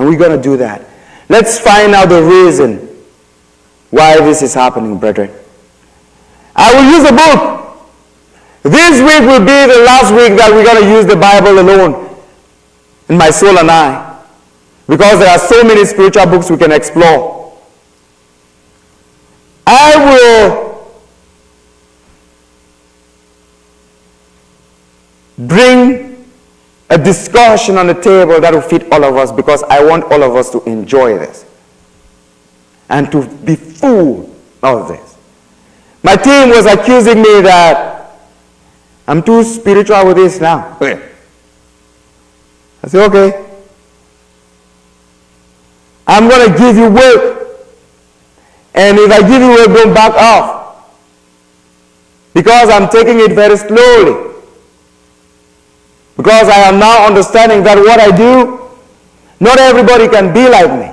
And we're going to do that. Let's find out the reason why this is happening, brethren. I will use a book. This week will be the last week that we're going to use the Bible alone, in my soul and I, because there are so many spiritual books we can explore. I will bring a discussion on the table that will fit all of us, because I want all of us to enjoy this and to be full of this. My team was accusing me that I'm too spiritual with this now. I said, okay. I'm going to give you work. And if I give you work, don't back off. Because I'm taking it very slowly. Because I am now understanding that what I do, not everybody can be like me.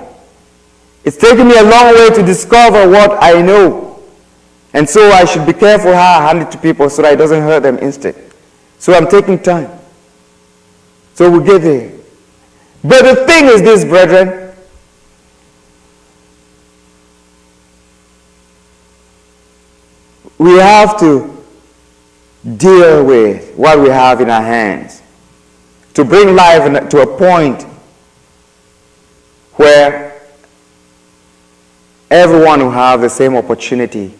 It's taken me a long way to discover what I know. And so I should be careful how I hand it to people so that it doesn't hurt them instead. So I'm taking time. So we'll get there. But the thing is this, brethren. We have to deal with what we have in our hands to bring life to a point where everyone will have the same opportunity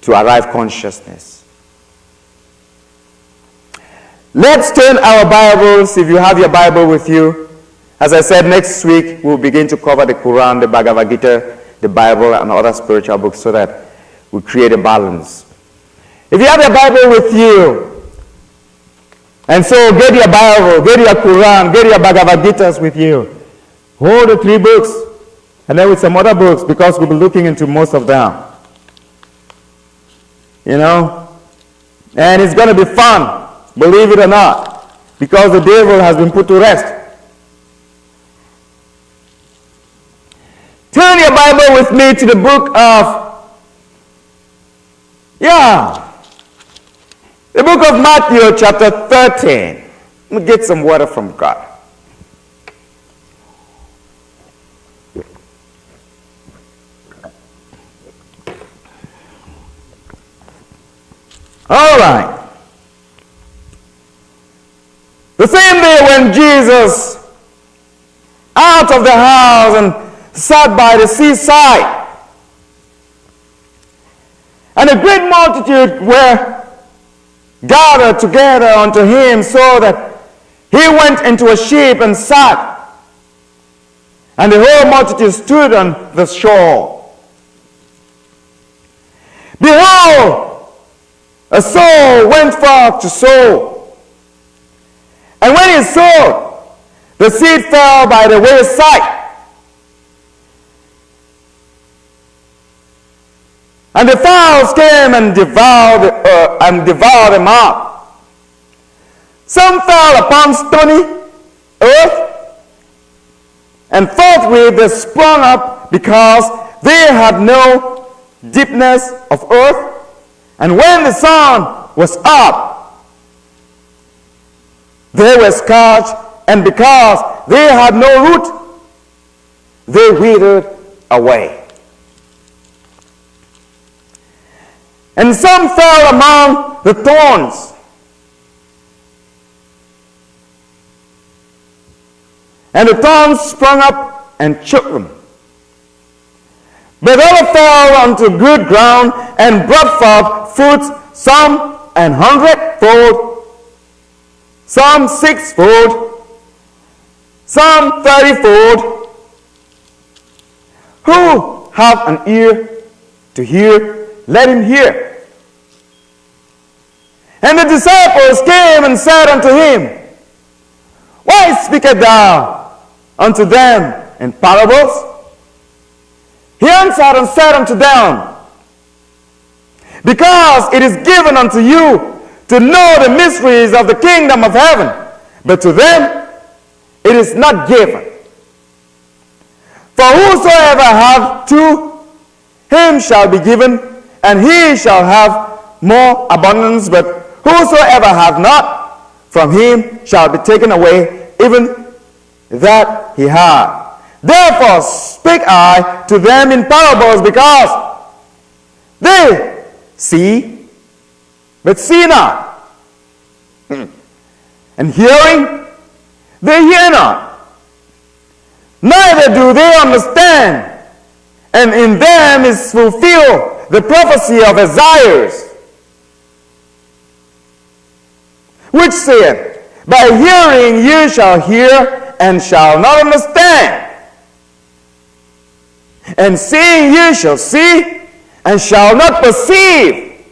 to arrive consciousness. Let's turn our Bibles, if you have your Bible with you. As I said, next week we'll begin to cover the Quran, the Bhagavad Gita, the Bible, and other spiritual books so that we create a balance. If you have your Bible with you, and so get your Bible, get your Quran, get your Bhagavad Gitas with you. Hold the 3 books, and then with some other books, because we'll be looking into most of them. You know? And it's going to be fun, believe it or not, because the devil has been put to rest. Turn your Bible with me to the book of the book of Matthew, chapter 13. Let me get some water from God. All right. The same day when Jesus, out of the house and sat by the seaside, and a great multitude were gathered together unto him, so that he went into a ship and sat, and the whole multitude stood on the shore. Behold, a sower went forth to sow. And when he sowed, the seed fell by the wayside. And the fowls came and devoured them up. Some fell upon stony earth, and forthwith they sprung up, because they had no deepness of earth. And when the sun was up, they were scorched, and because they had no root, they withered away. And some fell among the thorns, and the thorns sprung up and choked them. But other fell onto good ground and brought forth fruit, some 100-fold, some 6-fold, some 30-fold. Who have an ear to hear, let him hear. And the disciples came and said unto him, Why speakest thou unto them in parables? He answered and said unto them, Because it is given unto you to know the mysteries of the kingdom of heaven, but to them it is not given. For whosoever hath, to him shall be given, and he shall have more abundance. But whosoever hath not, from him shall be taken away even that he had. Therefore speak I to them in parables, because they see, but see not. And hearing, they hear not. Neither do they understand. And in them is fulfilled the prophecy of Isaiah, which saith, by hearing ye shall hear, and shall not understand. And seeing ye shall see, and shall not perceive.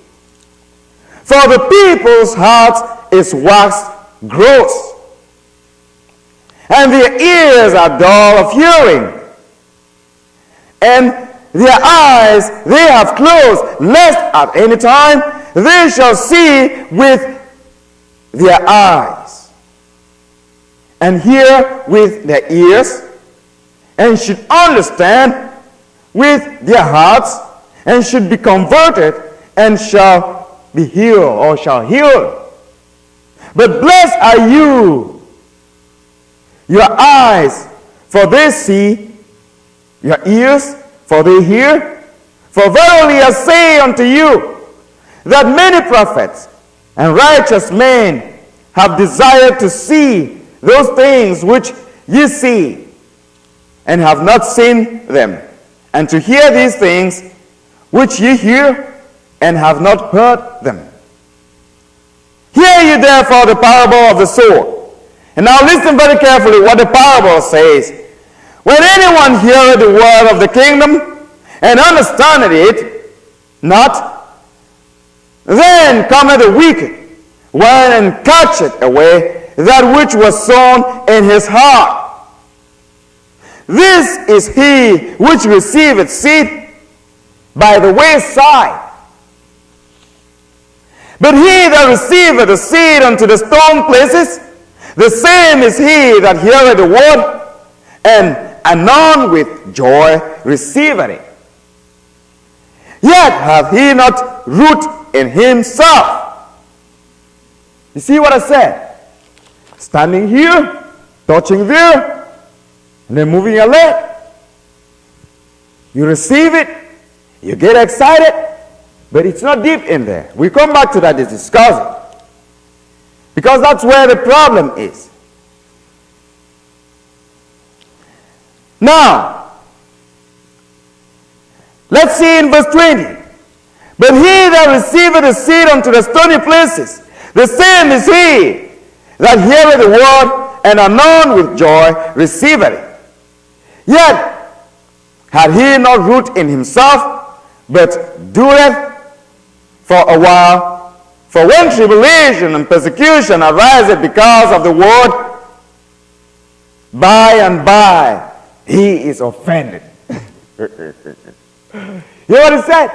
For the people's heart is waxed gross, and their ears are dull of hearing, and their eyes they have closed, lest at any time they shall see with their eyes, and hear with their ears, and should understand with their hearts, and should be converted, and shall be healed, or shall heal. But blessed are you, your eyes, for they see, your ears, for they hear. For verily I say unto you, that many prophets and righteous men have desired to see those things which ye see, and have not seen them, and to hear these things which ye hear, and have not heard them. Hear ye therefore the parable of the sower. And now listen very carefully what the parable says. When anyone heareth the word of the kingdom, and understandeth it not, then cometh the wicked one, and catcheth away that which was sown in his heart. This is he which receiveth seed by the wayside. But he that receiveth the seed unto the stone places, the same is he that heareth the word, and anon with joy receiveth it. Yet hath he not root in himself. You see what I said? Standing here, touching there, and then moving your leg. You receive it, you get excited, but it's not deep in there. We come back to that to discuss it, because that's where the problem is. Now, let's see in verse 20. But he that receiveth the seed unto the stony places, the same is he that heareth the word, and anon with joy receiveth it. Yet had he not root in himself, but doeth for a while. For when tribulation and persecution ariseth because of the word, by and by he is offended. You know what he said?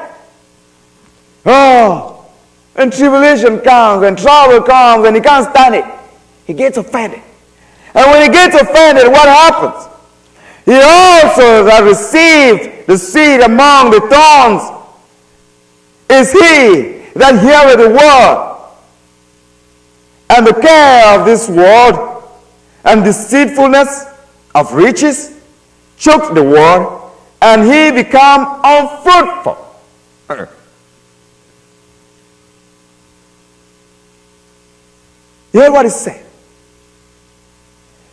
Oh, when tribulation comes, when trouble comes, and he can't stand it, he gets offended. And when he gets offended, what happens? He also that received the seed among the thorns is he that heareth the word, and the care of this world and deceitfulness of riches choke the word, and he become unfruitful. You hear what he said?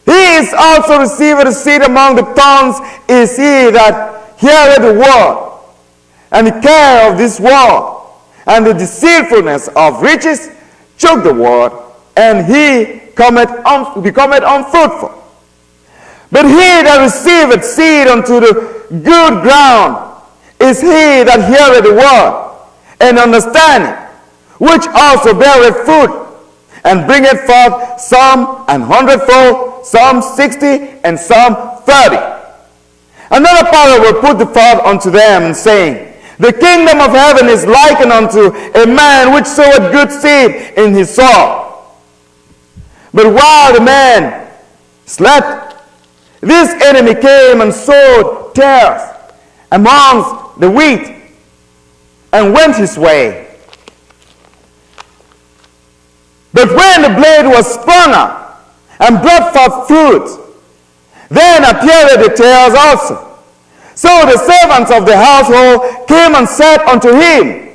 He is also receiving the seed among the thorns is he that heareth the word, and the care of this world, and the deceitfulness of riches choke the word, and he becometh unfruitful. But he that receiveth seed unto the good ground is he that heareth the word, and understandeth, which also beareth fruit, and bringeth forth some an hundredfold, some 60, and some 30. Another parable put forth unto them, saying, the kingdom of heaven is likened unto a man which sowed good seed in his soil. But while the man slept, this enemy came and sowed tares amongst the wheat, and went his way. But when the blade was sprung up and brought forth fruit, Then appeared the tares also. So the servants of the household came and said unto him,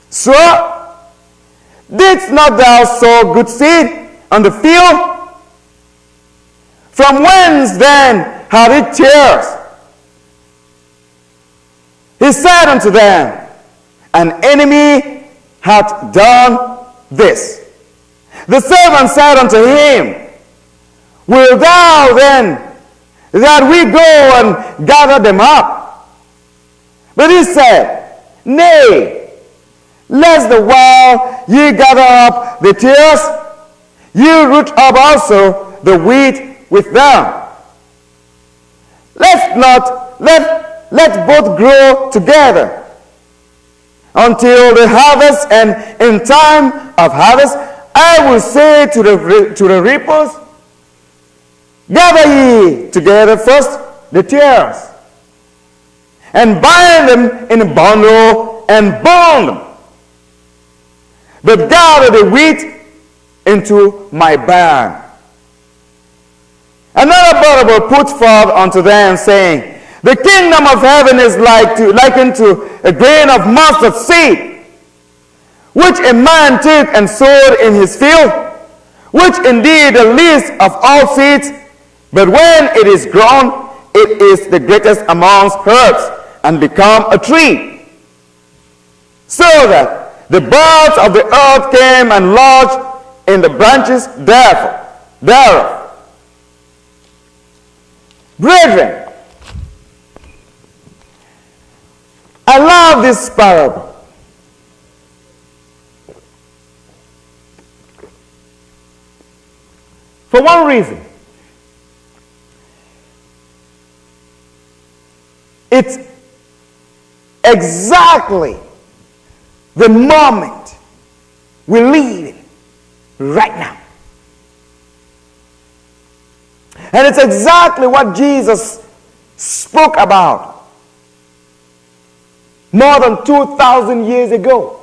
Sir, didst not thou sow good seed on the field? From whence then had it tares? He said unto them, An enemy hath done this. The servant said unto him, Wilt thou then that we go and gather them up? But he said, Nay, lest the while ye gather up the tares, ye root up also the wheat with them. Let both grow together until the harvest, and in time of harvest I will say to the reapers, Gather ye together first the tares, and bind them in a bundle and burn them, but gather the wheat into my barn. Another parable put forth unto them, saying, The kingdom of heaven is likened to a grain of mustard seed, which a man took and sowed in his field, which indeed the least of all seeds, but when it is grown, it is the greatest amongst herbs, and become a tree, so that the birds of the earth came and lodged in the branches thereof. Brethren, I love this parable. For one reason. It's exactly the moment we live in right now. And it's exactly what Jesus spoke about more than 2,000 years ago.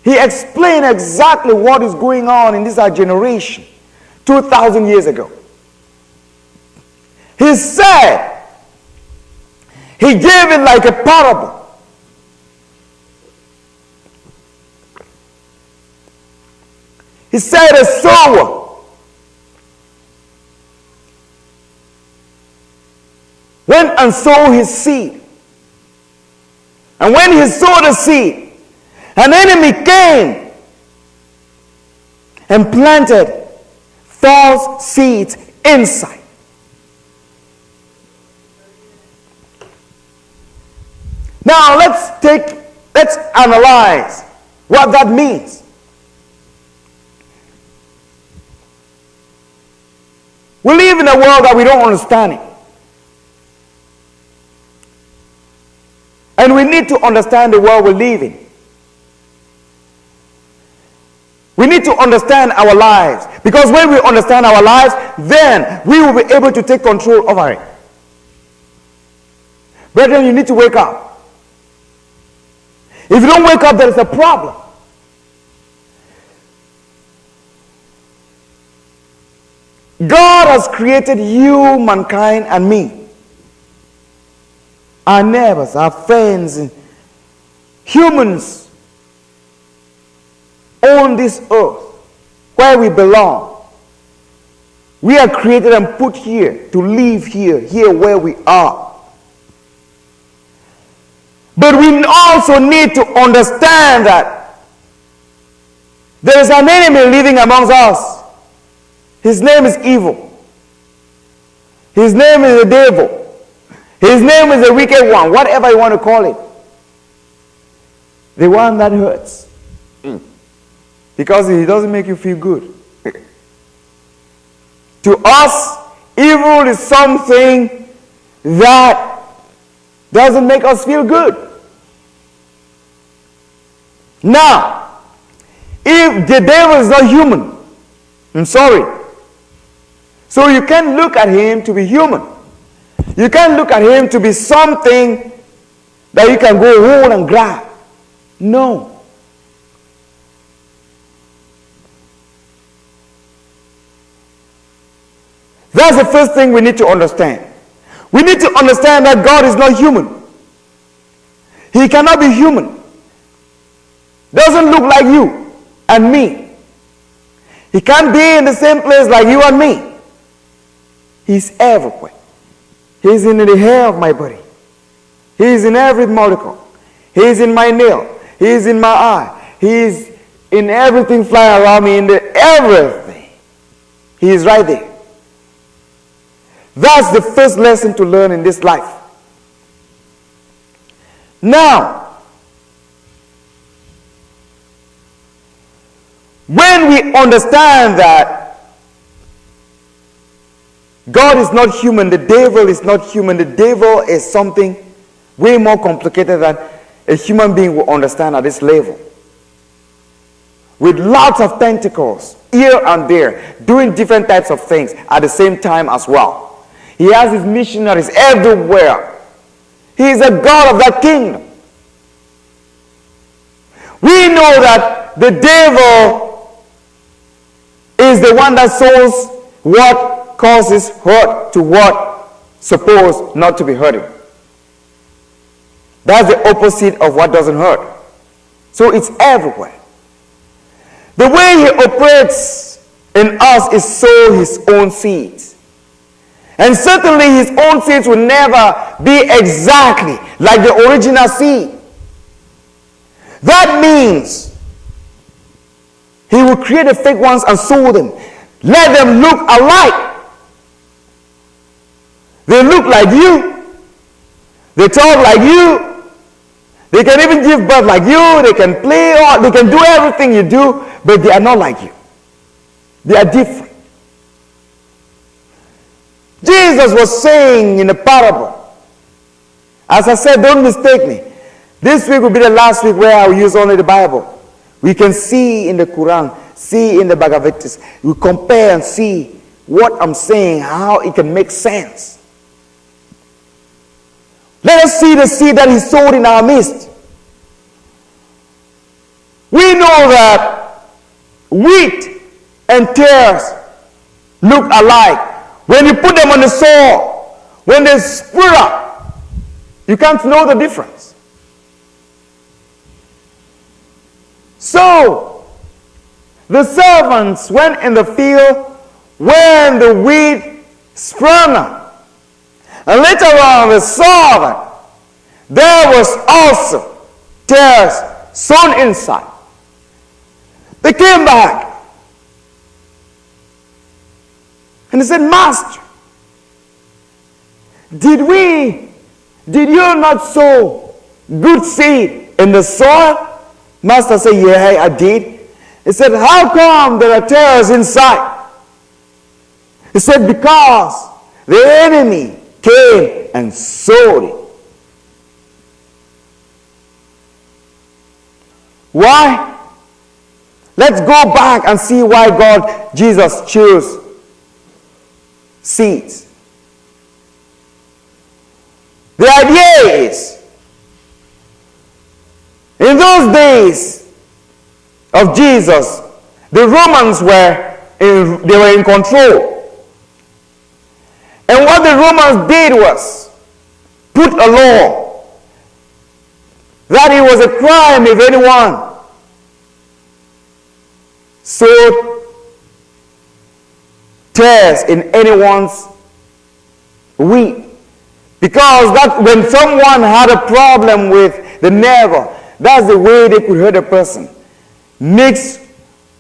He explained exactly what is going on in this our generation 2,000 years ago. He said, he gave it like a parable. He said a sower went and sowed his seed. And when he sowed the seed, an enemy came and planted false seeds inside. Now let's analyze what that means. We live in a world that we don't understand it. And we need to understand the world we live in. We need to understand our lives. Because when we understand our lives, then we will be able to take control over it. Brethren, you need to wake up. If you don't wake up, there is a problem. God has created you, mankind, and me. Our neighbors, our friends, humans on this earth where we belong. We are created and put here to live here where we are. But we also need to understand that there is an enemy living amongst us. His name is evil. His name is the devil. His name is the wicked one, whatever you want to call it. The one that hurts. Because he doesn't make you feel good. To us, evil is something that doesn't make us feel good. Now, if the devil is not human, I'm sorry. So you can't look at him to be human. You can't look at him to be something that you can go hold and grab. No. That's the first thing we need to understand. We need to understand that God is not human. He cannot be human. Doesn't look like you and me. He can't be in the same place like you and me. He's everywhere. He's in the hair of my body. He's in every molecule. He's in my nail. He's in my eye. He's in everything flying around me, in everything. He's right there. That's the first lesson to learn in this life. Now, when we understand that God is not human, the devil is not human, the devil is something way more complicated than a human being will understand at this level. With lots of tentacles here and there, doing different types of things at the same time as well. He has his missionaries everywhere. He is a God of that kingdom. We know that the devil is the one that sows what causes hurt to what supposed not to be hurting. That's the opposite of what doesn't hurt. So it's everywhere. The way he operates in us is sow his own seeds. And certainly his own seeds will never be exactly like the original seed. That means he will create the fake ones and sow them. Let them look alike. They look like you. They talk like you. They can even give birth like you. They can play, or they can do everything you do, but they are not like you. They are different. Jesus was saying in a parable, as I said, don't mistake me. This week will be the last week where I will use only the Bible. We can see in the Quran, see in the Bhagavad Gita. We compare and see what I'm saying, how it can make sense. Let us see the seed that he sowed in our midst. We know that wheat and tares look alike. When you put them on the soil, when they sprout up, you can't know the difference. So, the servants went in the field when the wheat sprung up. And later on, they saw that there was also tares sown inside. They came back. And they said, Master, did you not sow good seed in the soil? Master said, yeah, I did. He said, how come there are tares inside? He said, because the enemy came and sowed it. Why? Let's go back and see why Jesus chose seeds. The idea is, in those days of Jesus, the Romans were in control. And what the Romans did was put a law that it was a crime if anyone sowed tares in anyone's wheat. Because that when someone had a problem with the neighbor, that's the way they could hurt a person. Mix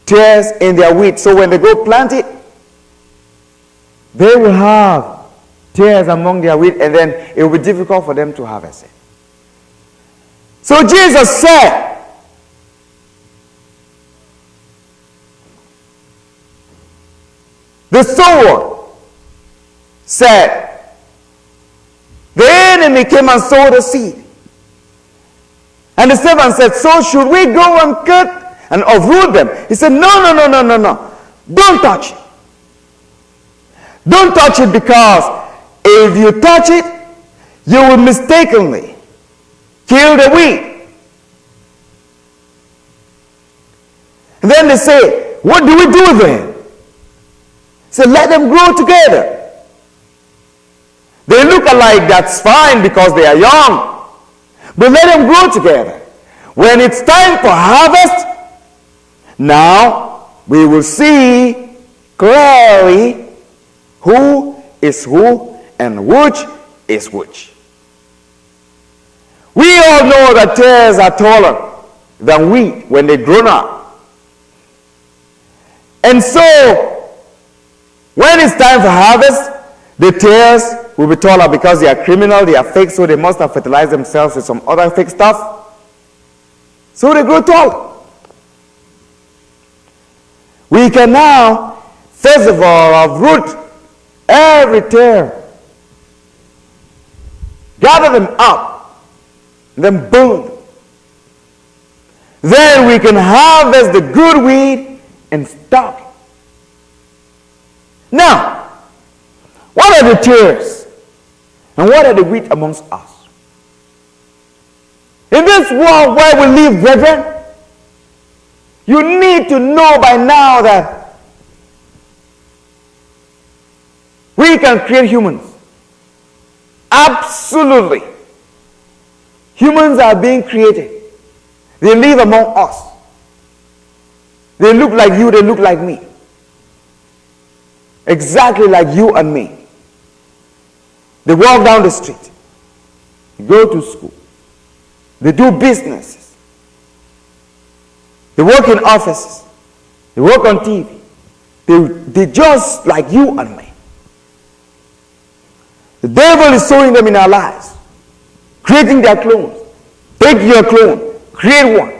tares in their wheat. So when they go plant it, they will have tares among their wheat, and then it will be difficult for them to harvest it. So Jesus said, the sower said, the enemy came and sowed the seed. And the servant said, so should we go and cut and uproot them? He said, no. Don't touch it. Don't touch it, because if you touch it, you will mistakenly kill the wheat. And then they say, what do we do then? He said, let them grow together. like that's fine because they are young. But let them grow together. When it's time for harvest, now we will see clearly who is who and which is which. We all know that tares are taller than wheat when they're grown up. And so, when it's time for harvest, the tares will be taller because they are criminal, they are fake, so they must have fertilized themselves with some other fake stuff. So they grow tall. We can now, first of all, uproot every tare, gather them up, then burn them. Then we can harvest the good wheat and stock it. Now, what are the tares and what are the wheat amongst us? In this world where we live, brethren, you need to know by now that we can create humans. Absolutely. Humans are being created. They live among us. They look like you, they look like me. Exactly like you and me. They walk down the street. They go to school. They do businesses. They work in offices. They work on TV. They just like you and me. The devil is sowing them in our lives, creating their clones. Take your clone, create one.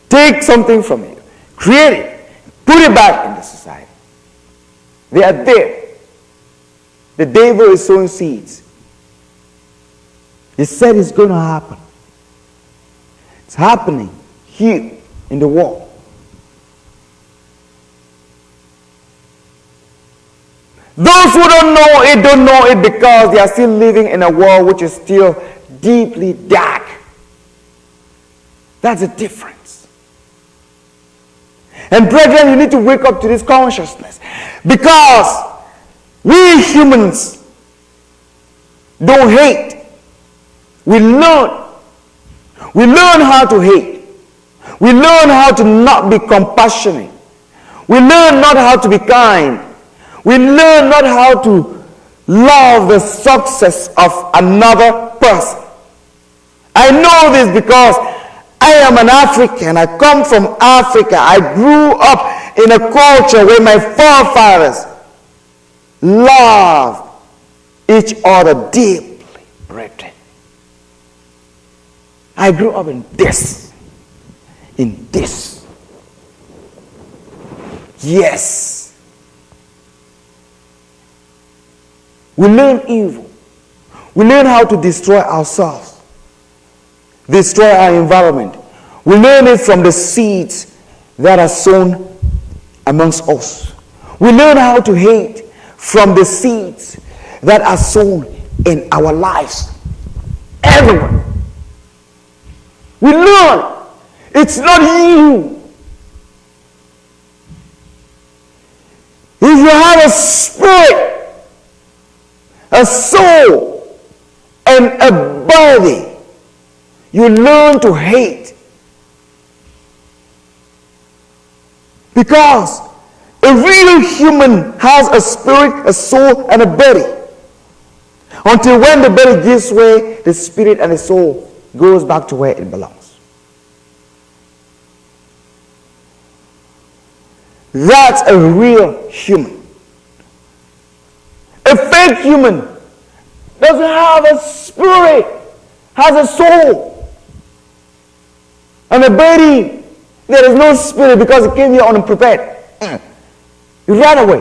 Take something from it, create it, put it back in the society. They are there. The devil is sowing seeds. He said it's going to happen. It's happening here in the world. Those who don't know it because they are still living in a world which is still deeply dark. That's the difference. And brethren, you need to wake up to this consciousness. Because we humans don't hate. We learn. We learn how to hate. We learn how to not be compassionate. We learn not how to be kind. We learn not how to love the success of another person. I know this because I am an African. I come from Africa. I grew up in a culture where my forefathers loved each other deeply, brethren. I grew up in this. Yes. We learn evil. We learn how to destroy ourselves, destroy our environment. We learn it from the seeds that are sown amongst us. We learn how to hate from the seeds that are sown in our lives. Everyone. We learn. It's not you. If you have a spirit, a soul, and a body, you learn to hate. Because a real human has a spirit, a soul, and a body. Until when the body gives way, the spirit and the soul goes back to where it belongs. That's a real human. A fake human doesn't have a spirit, has a soul. And a body, there is no spirit because it came here unprepared. It ran away.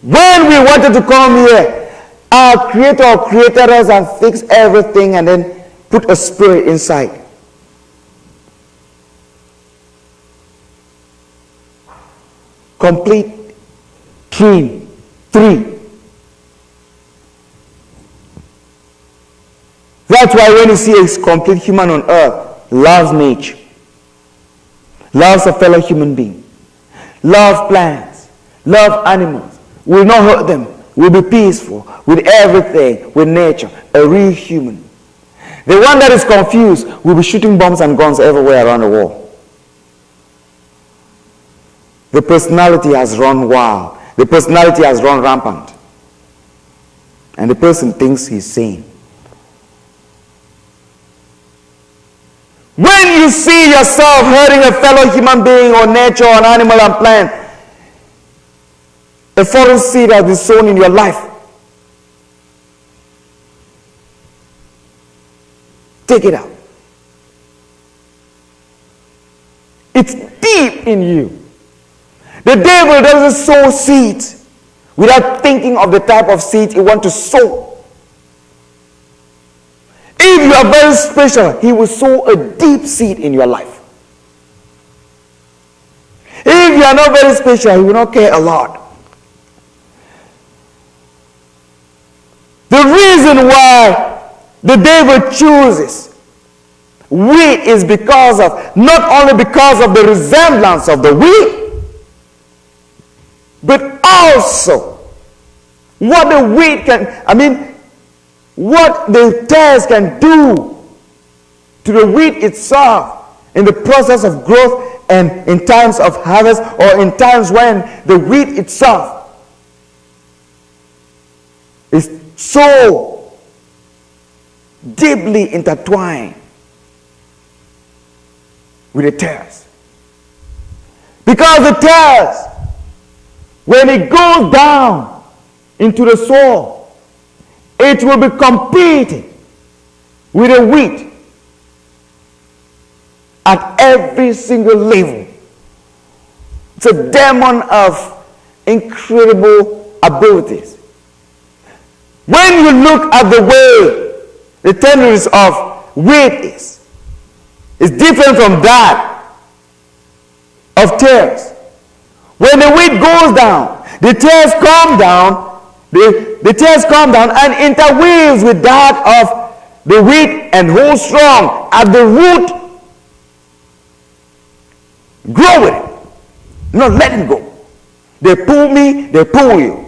When we wanted to come here, our Creator created us and fixed everything and then put a spirit inside. Complete three. That's why when you see a complete human on earth, loves nature, loves a fellow human being, loves plants, loves animals, will not hurt them, will be peaceful with everything, with nature, a real human. The one that is confused will be shooting bombs and guns everywhere around the world. The personality has run wild. The personality has run rampant. And the person thinks he's sane. When you see yourself hurting a fellow human being or nature or an animal and plant, a foreign seed has been sown in your life. Take it out. It's deep in you. The devil doesn't sow seeds without thinking of the type of seed he wants to sow. If you are very special, he will sow a deep seed in your life. If you are not very special, he will not care a lot. The reason why the devil chooses wheat is because of, not only because of the resemblance of the wheat, but also what the wheat can, what the tares can do to the wheat itself in the process of growth and in times of harvest or in times when the wheat itself is so deeply intertwined with the tares. Because the tares, when it goes down into the soil, it will be competing with the wheat at every single level. It's a demon of incredible abilities. When you look at the way the tenderness of wheat is, it's different from that of tares. When the wheat goes down, the tares come down, the tares come down and interweaves with that of the wheat and hold strong at the root. Grow with it. Not let it go. They pull me, they pull you.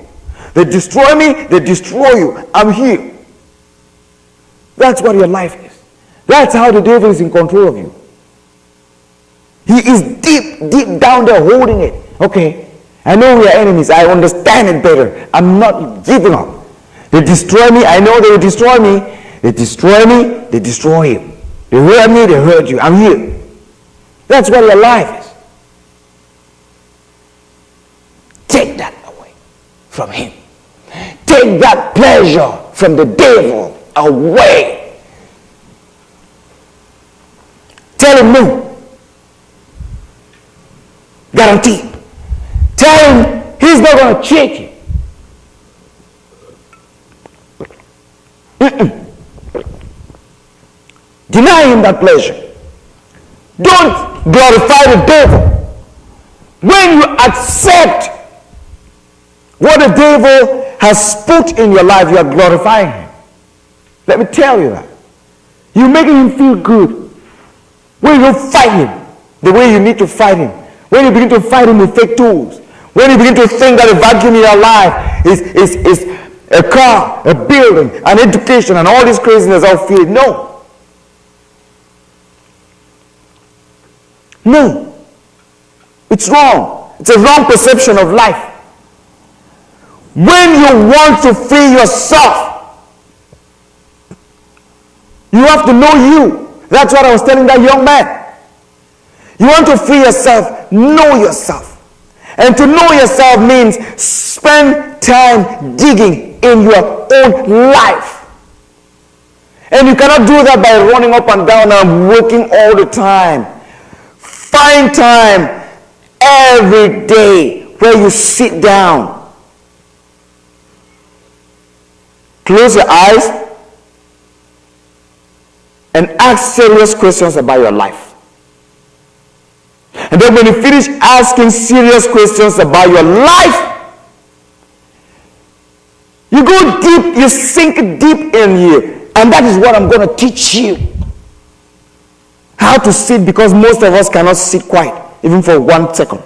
They destroy me, they destroy you. I'm here. That's what your life is. That's how the devil is in control of you. He is deep down there holding it. Okay, I know we are enemies. I understand it better. I'm not giving up. They destroy me. I know they will destroy me. They destroy me. They destroy you. They hurt me. They hurt you. I'm here. That's what your life is. Take that away from him. Take that pleasure from the devil away. Tell him no. Guarantee. Tell him he's not going to cheat you. Deny him that pleasure. Don't glorify the devil. When you accept what the devil has put in your life, you are glorifying him. Let me tell you that. You're making him feel good. When you fight him the way you need to fight him, when you begin to fight him with fake tools, when you begin to think that the vacuum in your life is a car, a building, an education, and all this craziness all feel. No. It's wrong. It's a wrong perception of life. When you want to free yourself, you have to know you. That's what I was telling that young man. You want to free yourself, know yourself. And to know yourself means spend time digging in your own life. And you cannot do that by running up and down and working all the time. Find time every day where you sit down. Close your eyes and ask serious questions about your life. And then when you finish asking serious questions about your life, you go deep, you sink deep in here. And that is what I'm going to teach you. How to sit, because most of us cannot sit quiet, even for 1 second.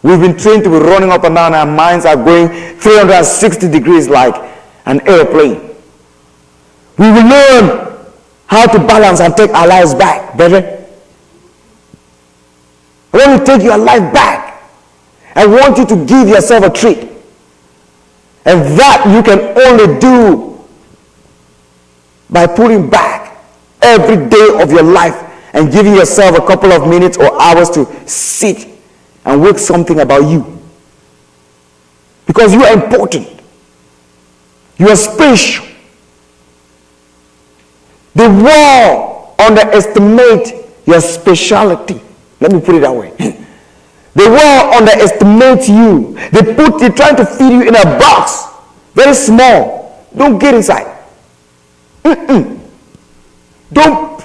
We've been trained to be running up and down. Our minds are going 360 degrees like an airplane. We will learn how to balance and take our lives back, brethren. When you take your life back, I want you to give yourself a treat. And that you can only do by putting back every day of your life and giving yourself a couple of minutes or hours to sit and work something about you. Because you are important. You are special. The world underestimates your speciality. Let me put it that way. The world underestimates you. They're trying to feed you in a box. Very small. Don't get inside. Don't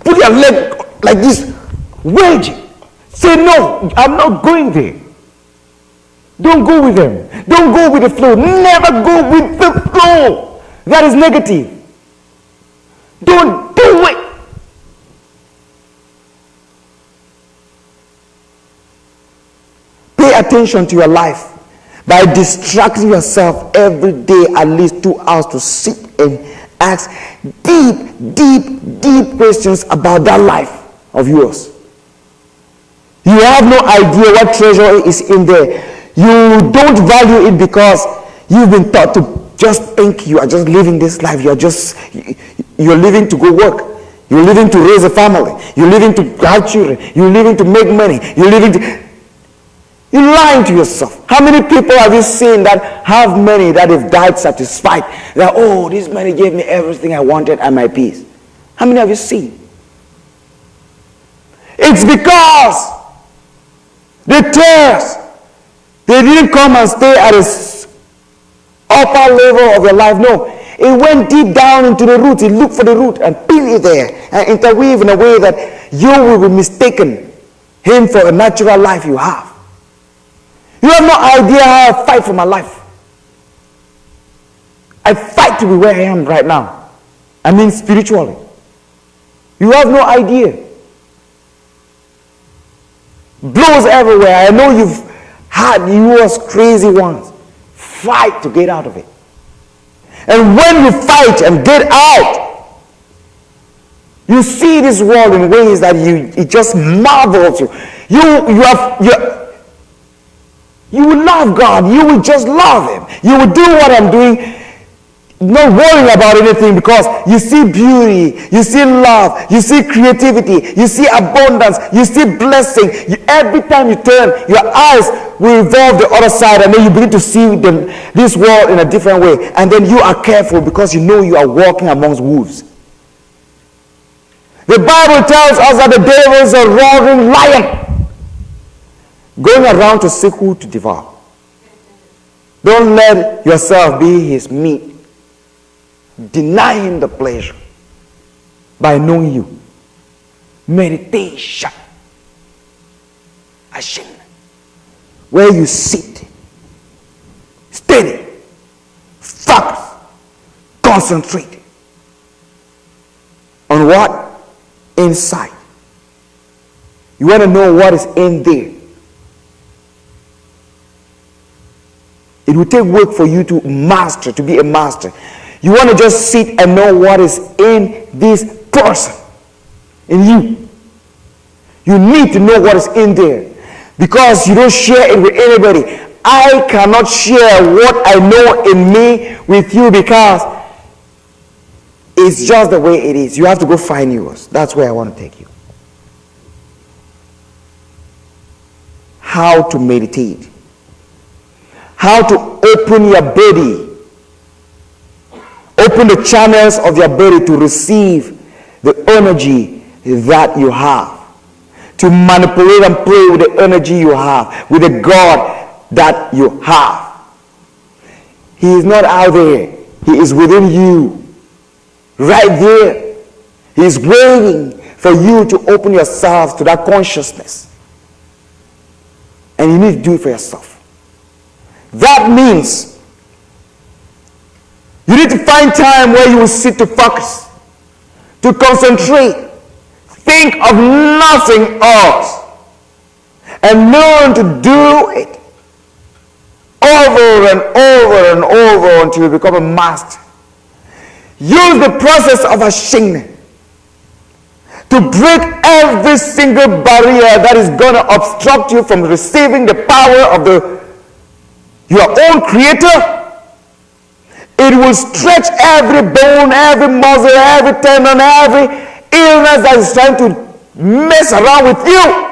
put your leg like this. Wedge. Say no, I'm not going there. Don't go with them. Don't go with the flow. Never go with the flow. That is negative. Don't do it. Pay attention to your life by distracting yourself every day at least 2 hours to sit and ask deep questions about that life of yours. You have no idea what treasure is in there. You don't value it because you've been taught to just think you are just living this life. You're living to go work. You're living to raise a family. You're living to have children. You're living to make money. You're lying to yourself. How many people have you seen that have money that have died satisfied? That, oh, this money gave me everything I wanted and my peace. How many have you seen? It's because the tares, they didn't come and stay at the upper level of your life. No, it went deep down into the root. It looked for the root and pin it there and interweave in a way that you will be mistaken him for a natural life you have. You have no idea how I fight for my life. I fight to be where I am right now. I mean spiritually. You have no idea. Blows everywhere. I know you've had yours crazy ones. Fight to get out of it. And when you fight and get out, you see this world in ways that it just marvels you. You will love God. You will just love Him. You will do what I'm doing, not worrying about anything, because you see beauty, you see love, you see creativity, you see abundance, you see blessing. Every time you turn, your eyes will revolve the other side, and then you begin to see this world in a different way. And then you are careful because you know you are walking amongst wolves. The Bible tells us that the devil is a roaring lion, going around to seek who to devour. Don't let yourself be his meat. Deny him the pleasure by knowing you. Meditation. Action. Where you sit. Steady. Focus. Concentrate. On what? Inside. You want to know what is in there. It will take work for you to master, to be a master. You want to just sit and know what is in this person, in you. You need to know what is in there because you don't share it with anybody. I cannot share what I know in me with you because it's just the way it is. You have to go find yours. That's where I want to take you. How to meditate. How to open your body. Open the channels of your body to receive the energy that you have. To manipulate and play with the energy you have. With the God that you have. He is not out there. He is within you. Right there. He is waiting for you to open yourself to that consciousness. And you need to do it for yourself. That means you need to find time where you will sit to focus, to concentrate, think of nothing else, and learn to do it over and over and over until you become a master. Use the process of Ashingni to break every single barrier that is going to obstruct you from receiving the power of your own Creator. It will stretch every bone, every muscle, every tendon, every illness that is trying to mess around with you.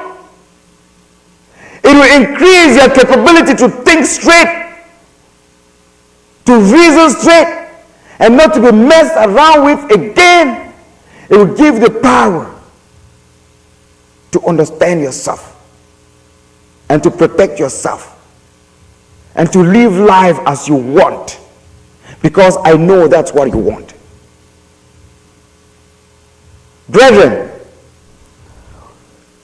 It will increase your capability to think straight, to reason straight, and not to be messed around with again. It will give you the power to understand yourself and to protect yourself and to live life as you want, because I know that's what you want. Brethren,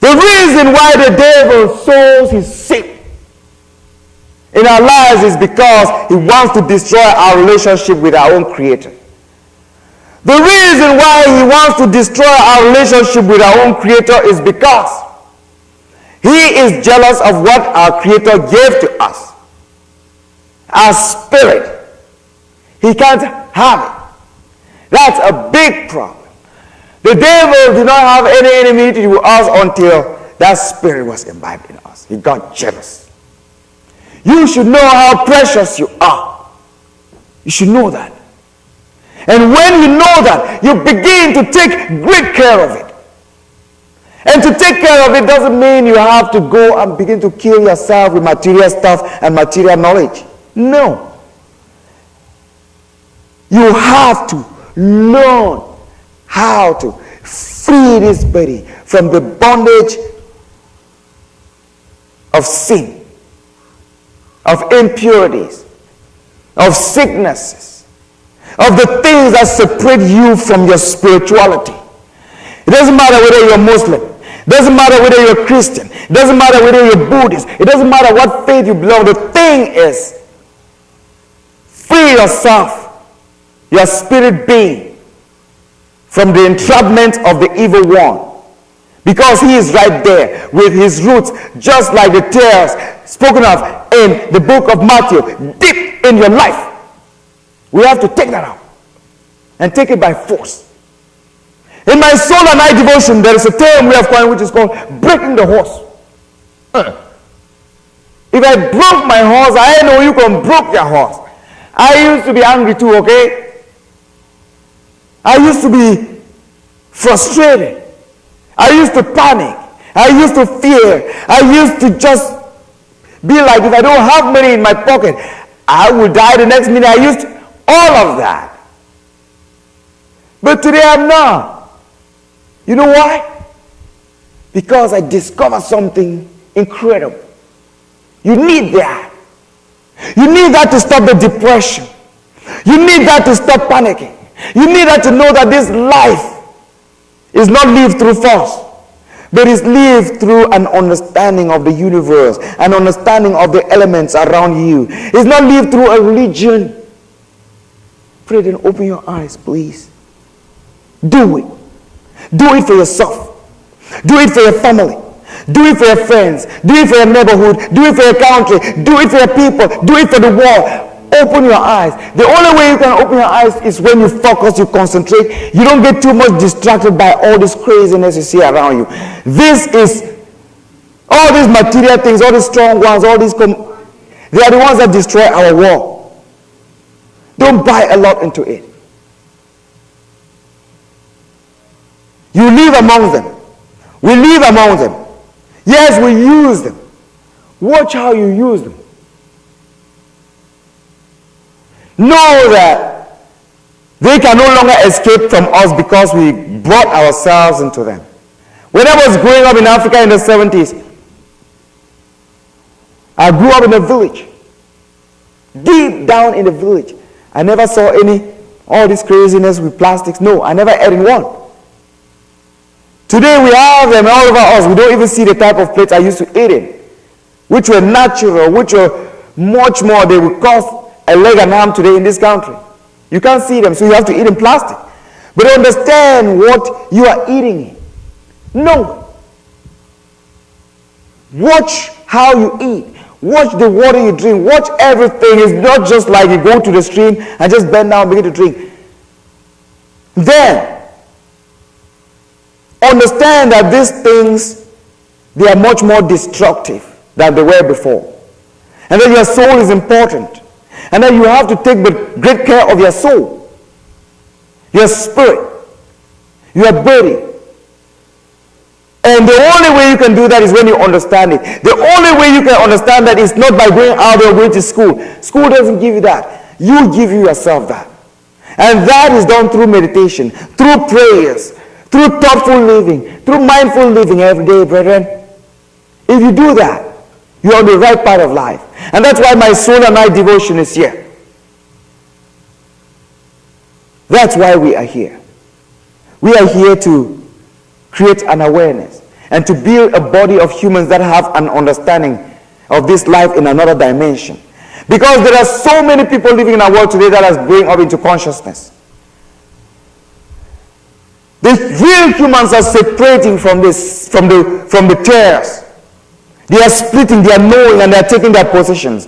the reason why the devil sows his seed in our lives is because he wants to destroy our relationship with our own Creator. The reason why he wants to destroy our relationship with our own Creator is because he is jealous of what our Creator gave to us. Our spirit. He can't have it. That's a big problem. The devil did not have any enmity with us until that spirit was imbibed in us. He got jealous. You should know how precious you are. You should know that. And when you know that, you begin to take great care of it. And to take care of it doesn't mean you have to go and begin to kill yourself with material stuff and material knowledge. No. You have to learn how to free this body from the bondage of sin, of impurities, of sicknesses, of the things that separate you from your spirituality. It doesn't matter whether you're Muslim. It doesn't matter whether you're Christian. It doesn't matter whether you're Buddhist. It doesn't matter what faith you belong to. The thing is, free yourself, your spirit being, from the entrapment of the evil one. Because he is right there with his roots, just like the tares spoken of in the book of Matthew, deep in your life. We have to take that out and take it by force. In my soul and night devotion, there is a term we have coined which is called breaking the horse. If I broke my horse, I know you can break your horse. I used to be angry too, okay? I used to be frustrated. I used to panic. I used to fear. I used to just be like, if I don't have money in my pocket, I will die the next minute. I used to, all of that. But today I'm not. You know why? Because I discovered something incredible. You need that. You need that to stop the depression. You need that to stop panicking. You need that to know that this life is not lived through force, but is lived through an understanding of the universe, an understanding of the elements around you. It's not lived through a religion. Pray, then open your eyes, please. Do it. Do it for yourself. Do it for your family. Do it for your friends. Do it for your neighborhood. Do it for your country. Do it for your people. Do it for the world. Open your eyes. The only way you can open your eyes is when you focus, you concentrate. You don't get too much distracted by all this craziness you see around you. This is, all these material things, all these strong ones, all these, they are the ones that destroy our world. Don't buy a lot into it. You live among them. We live among them. Yes, we use them. Watch how you use them. Know that they can no longer escape from us because we brought ourselves into them. When I was growing up in Africa in the 70s, I grew up in a village. Deep down in the village. I never saw all this craziness with plastics. No, I never ate in one. Today we have them all over us. We don't even see the type of plates I used to eat in, which were natural, which were much more. They would cost a leg and arm today in this country. You can't see them, so you have to eat in plastic. But understand what you are eating. No. Watch how you eat. Watch the water you drink. Watch everything. It's not just like you go to the stream and just bend down and begin to drink. Then, understand that these things, they are much more destructive than they were before. And that your soul is important. And that you have to take great care of your soul, your spirit, your body. And the only way you can do that is when you understand it. The only way you can understand that is not by going out or going to school. School doesn't give you that. You give yourself that. And that is done through meditation, through prayers, through thoughtful living, through mindful living every day, brethren. If you do that, you're on the right path of life. And that's why my soul and night devotion is here. That's why we are here. We are here to create an awareness and to build a body of humans that have an understanding of this life in another dimension. Because there are so many people living in our world today that are growing up into consciousness. The real humans are separating from the tares. They are splitting, they are knowing, and they are taking their positions.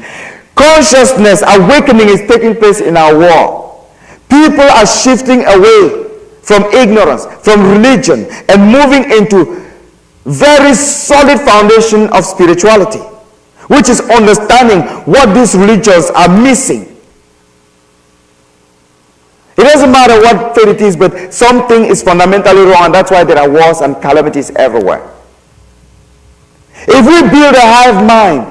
Consciousness, awakening is taking place in our world. People are shifting away from ignorance, from religion, and moving into very solid foundation of spirituality, which is understanding what these religions are missing. It doesn't matter what faith it is, but something is fundamentally wrong, and that's why there are wars and calamities everywhere. If we build a hive mind,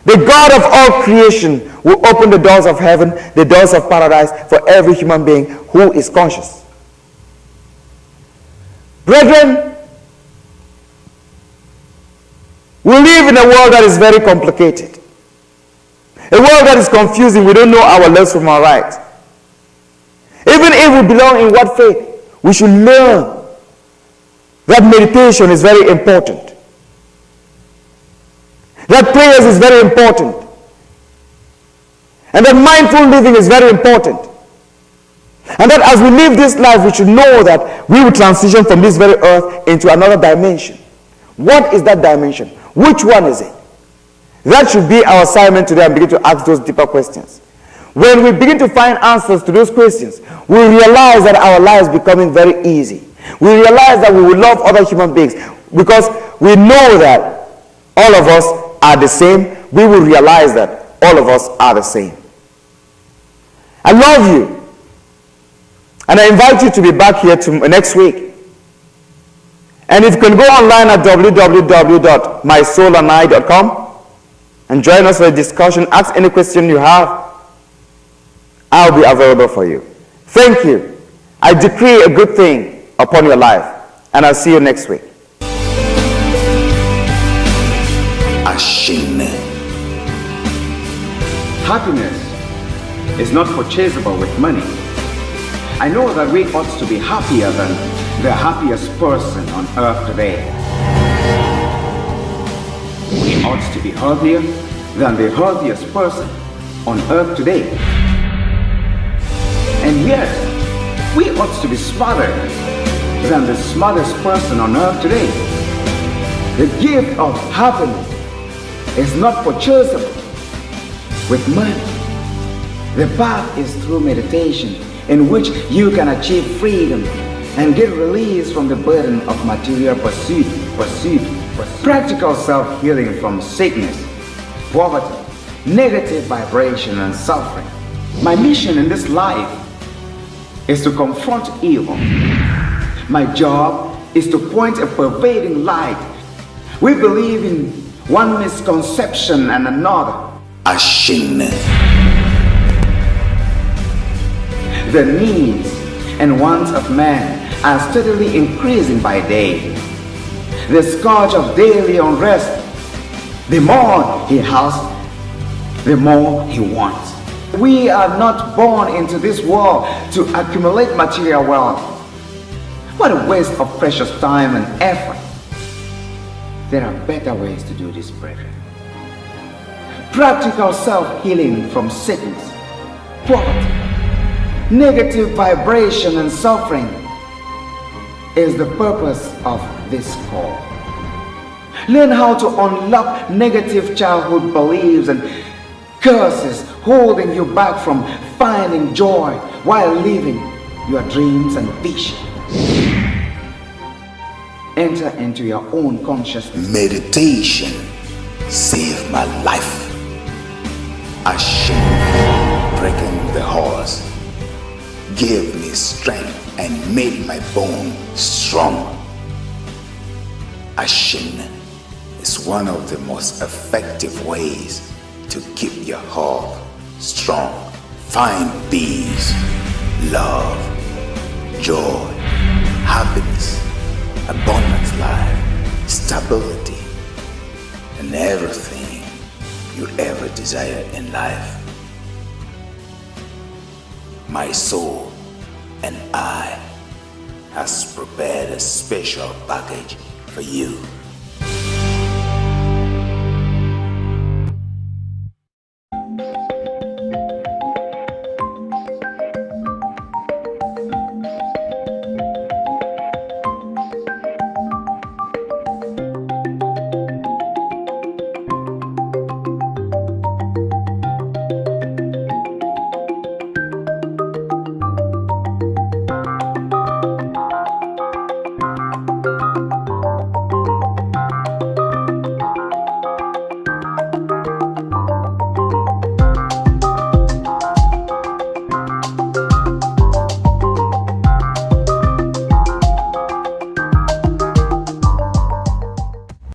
the God of all creation will open the doors of heaven, the doors of paradise for every human being who is conscious. Brethren, we live in a world that is very complicated. A world that is confusing. We don't know our lefts from our rights. Even if we belong in what faith, we should learn that meditation is very important. That prayers is very important. And that mindful living is very important. And that as we live this life, we should know that we will transition from this very earth into another dimension. What is that dimension? Which one is it? That should be our assignment today, and begin to ask those deeper questions. When we begin to find answers to those questions, we realize that our lives are becoming very easy. We realize that we will love other human beings because we know that all of us are the same. We will realize that all of us are the same. I love you. And I invite you to be back here next week. And if you can go online at www.mysoulandI.com and join us for a discussion, ask any question you have, I'll be available for you. Thank you. I decree a good thing upon your life. And I'll see you next week. Ashine. Happiness is not purchasable with money. I know that we ought to be happier than the happiest person on earth today. We ought to be healthier than the healthiest person on earth today. And yet, we ought to be smarter than the smartest person on earth today. The gift of happiness is not purchasable with money. The path is through meditation, in which you can achieve freedom and get release from the burden of material pursuit. Practical self-healing from sickness, poverty, negative vibration, and suffering. My mission in this life is to confront evil. My job is to point a pervading light. We believe in one misconception and another. Ashine. The needs and wants of man are steadily increasing by day. The scourge of daily unrest, the more he has, the more he wants. We are not born into this world to accumulate material wealth. What a waste of precious time and effort. There are better ways to do this, brethren. Practical self-healing from sickness, poverty, negative vibration, and suffering is the purpose of this call. Learn how to unlock negative childhood beliefs and curses holding you back from finding joy while living your dreams and visions. Enter into your own consciousness. Meditation saved my life. Hashem, breaking the horse, gave me strength and made my bone strong. Hashem is one of the most effective ways to keep your heart strong. Find peace, love, joy, happiness, abundant life, stability, and everything you ever desire in life. My soul and I has prepared a special package for you.